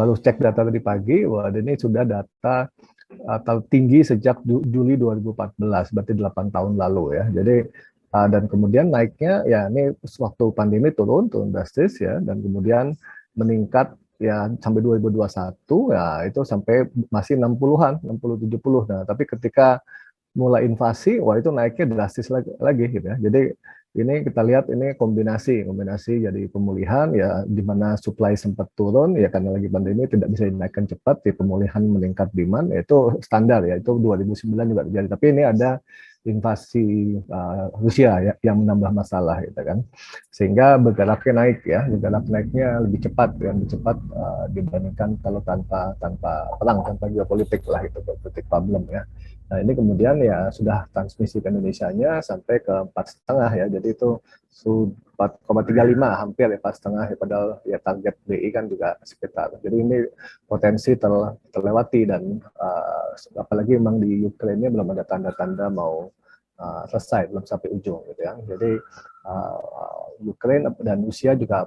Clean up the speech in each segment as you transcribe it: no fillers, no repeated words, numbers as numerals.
baru cek data tadi pagi, wah ini sudah data tertinggi sejak Juli 2014, berarti 8 tahun lalu ya. Jadi dan kemudian naiknya ya ini waktu pandemi turun drastis ya, dan kemudian meningkat ya sampai 2021 ya itu sampai masih 60-an, 60 70. Nah, tapi ketika mulai invasi, wah itu naiknya drastis lagi gitu ya. Jadi ini kita lihat ini kombinasi jadi pemulihan ya, di mana supply sempat turun ya karena lagi pandemi tidak bisa dinaikkan cepat, di pemulihan meningkat demand, itu standar ya, itu 2009 juga terjadi. Tapi ini ada invasi Rusia ya, yang menambah masalah gitu kan, sehingga bergeraknya naik ya, bergerak naiknya lebih cepat ya, lebih cepat dibandingkan kalau tanpa perang, tanpa geopolitik lah, itu geopolitik problem ya. Nah ini kemudian ya sudah transmisi ke Indonesia-nya sampai ke 4,5 ya, jadi itu 4,35 hampir ya, 4,5 ya, padahal ya target BI kan juga sekitar. Jadi ini potensi terlewati, dan apalagi memang di Ukraina belum ada tanda-tanda mau selesai, belum sampai ujung gitu ya. Jadi Ukraina dan Rusia juga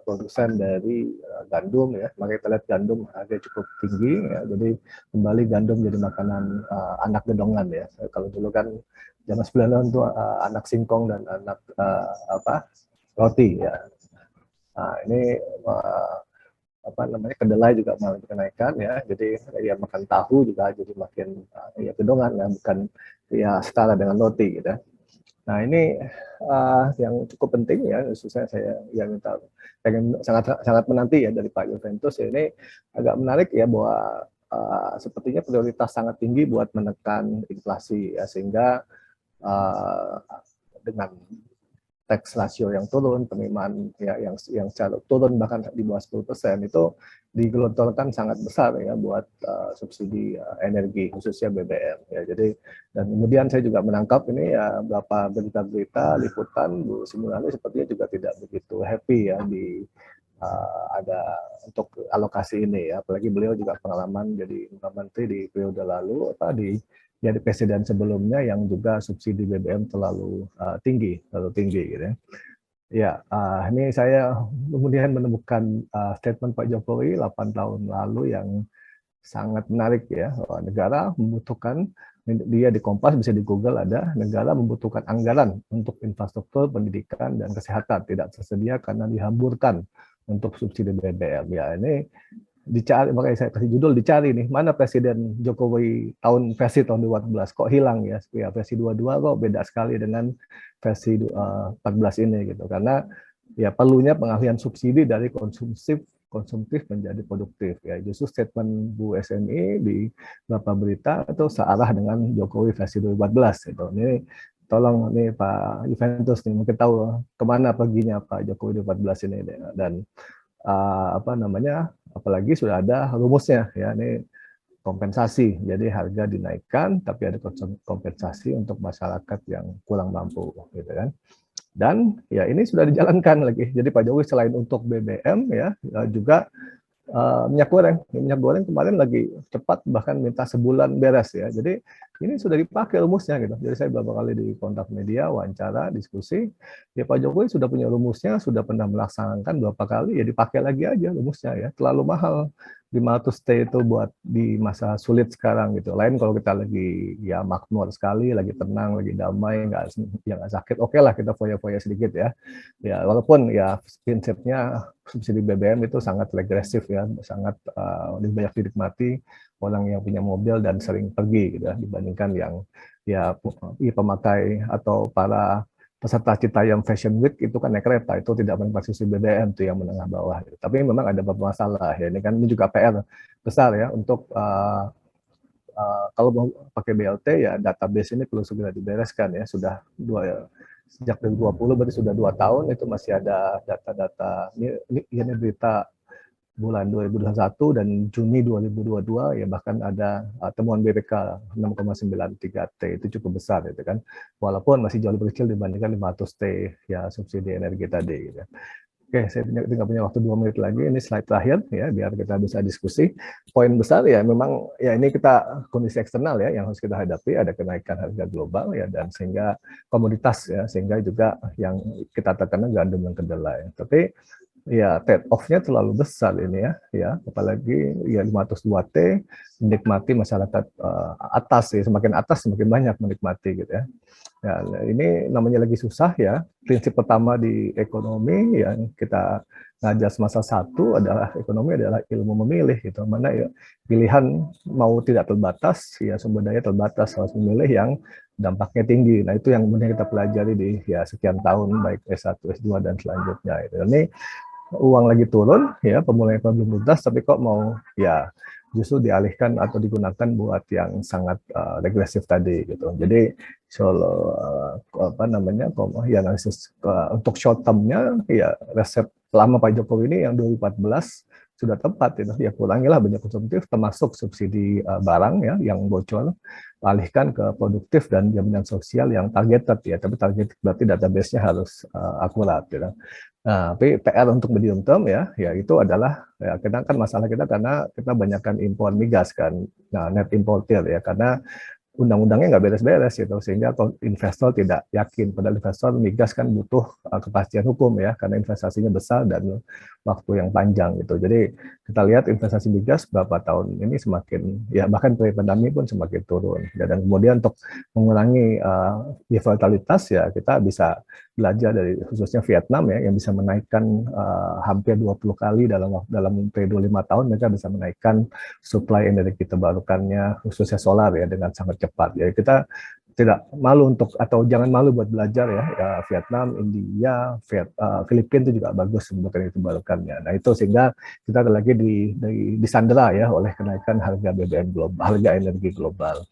produsen dari gandum ya, makanya kita lihat gandum harga cukup tinggi ya. Jadi kembali gandum jadi makanan anak gedongan ya. Kalau dulu kan zaman 90-an itu anak singkong dan anak roti ya. Nah ini apa namanya, kedelai juga mengalami kenaikan ya, jadi ya makan tahu juga jadi makin ya gedongan ya, bukan ya setara dengan roti gitu. Nah ini yang cukup penting ya, khususnya saya yang pengen sangat menanti ya dari Pak Juventus ya, ini agak menarik ya bahwa sepertinya prioritas sangat tinggi buat menekan inflasi ya, sehingga dengan tax ratio yang turun, penerimaan ya yang turun bahkan di bawah 10%, itu digelontorkan sangat besar ya buat subsidi energi khususnya BBM ya. Jadi dan kemudian saya juga menangkap ini ya beberapa berita-berita liputan Bu Sri Mulyani sepertinya juga tidak begitu happy ya di ada untuk alokasi ini ya, apalagi beliau juga pengalaman jadi menteri di periode lalu jadi presiden sebelumnya yang juga subsidi BBM terlalu tinggi gitu ya. Ya, ini saya kemudian menemukan statement Pak Jokowi 8 tahun lalu yang sangat menarik ya. Negara membutuhkan, dia di Kompas bisa di Google ada, negara membutuhkan anggaran untuk infrastruktur pendidikan dan kesehatan tidak tersedia karena dihamburkan untuk subsidi BBM. Ya, ini dicari, makanya saya kasih judul dicari nih, mana Presiden Jokowi versi tahun 2014 kok hilang ya, versi 22 kok beda sekali dengan versi 14 ini gitu, karena ya perlunya pengalihan subsidi dari konsumtif menjadi produktif ya. Justru statement Bu SMI di beberapa berita itu searah dengan Jokowi versi 2014 gitu. Ini tolong nih Pak Juventus nih mungkin tahu kemana perginya Pak Jokowi 2014 ini, dan apalagi sudah ada rumusnya ya, ini kompensasi, jadi harga dinaikkan tapi ada kompensasi untuk masyarakat yang kurang mampu gitu kan. Dan ya ini sudah dijalankan lagi, jadi Pak Jokowi selain untuk BBM ya juga minyak goreng kemarin lagi cepat bahkan minta sebulan beres ya. Jadi ini sudah dipakai rumusnya gitu. Jadi saya beberapa kali di kontak media, wawancara, diskusi, ya Pak Jokowi sudah punya rumusnya, sudah pernah melaksanakan beberapa kali, ya dipakai lagi aja rumusnya ya. Terlalu mahal 500T itu buat di masa sulit sekarang gitu. Lain kalau kita lagi ya makmur sekali, lagi tenang, lagi damai, nggak sakit, oke lah kita foya-foya sedikit ya. Ya walaupun ya prinsipnya subsidi BBM itu sangat regresif ya, sangat lebih banyak dinikmati orang yang punya mobil dan sering pergi gitu ya, dibandingkan yang ya pemakai atau para peserta Citayam Fashion Week itu kan naik kereta, itu tidak menikmati subsidi BBM tuh yang menengah bawah gitu. Tapi memang ada beberapa masalah ya, ini juga PR besar ya untuk kalau mau pakai BLT ya database ini perlu segera dibereskan ya, sudah sejak 2020 berarti sudah 2 tahun itu masih ada data-data ini berita bulan 2021 dan Juni 2022 ya, bahkan ada temuan BPK 6,93T, itu cukup besar itu kan, walaupun masih jauh lebih kecil dibandingkan 500T ya subsidi energi tadi gitu. Oke, saya tinggal punya waktu 2 menit lagi, ini slide terakhir ya biar kita bisa diskusi. Poin besar ya memang ya ini kita kondisi eksternal ya yang harus kita hadapi, ada kenaikan harga global ya, dan sehingga komoditas ya, sehingga juga yang kita tekankan gandum dan kedelai. Tapi ya trade off-nya terlalu besar ini ya apalagi ya 502T menikmati masyarakat atas ya, semakin atas semakin banyak menikmati gitu ya. Ya, ini namanya lagi susah ya. Prinsip pertama di ekonomi yang kita ngajar semasa satu adalah ekonomi adalah ilmu memilih gitu. Mana ya pilihan mau tidak terbatas, ya sumber daya terbatas, harus memilih yang dampaknya tinggi. Nah itu yang kemudian kita pelajari di ya sekian tahun baik S1, S2 dan selanjutnya. Gitu. Ini uang lagi turun, ya pemulihan ekonomi belum tuntas, tapi kok mau ya justru dialihkan atau digunakan buat yang sangat regresif tadi gitu. Jadi soal apa namanya ya analisis untuk short termnya ya resep lama Pak Jokowi ini yang 2014 sudah tepat itu ya kurangilah banyak konsumtif termasuk subsidi barang ya yang bocor alihkan ke produktif dan jaminan sosial yang targeted ya tapi target berarti database-nya harus akurat gitu. Nah, tapi PR untuk medium term ya itu adalah ya kita kan masalah kita karena kita banyakkan impor migas kan, nah, net importer ya karena undang-undangnya nggak beres-beres gitu sehingga investor tidak yakin padahal investor migas kan butuh kepastian hukum ya karena investasinya besar dan waktu yang panjang gitu jadi kita lihat investasi migas beberapa tahun ini semakin ya bahkan pre-pandemi pun semakin turun ya, dan kemudian untuk mengurangi volatilitas ya kita bisa belajar dari khususnya Vietnam ya yang bisa menaikkan hampir 20 kali dalam periode 5 tahun mereka bisa menaikkan supply energi terbarukannya khususnya solar ya dengan sangat cepat. Ya kita tidak malu untuk atau jangan malu buat belajar ya Vietnam, India, Filipina itu juga bagus untuk energi terbarukannya. Nah itu sehingga kita ada lagi disandera ya oleh kenaikan harga BBM global, harga energi global.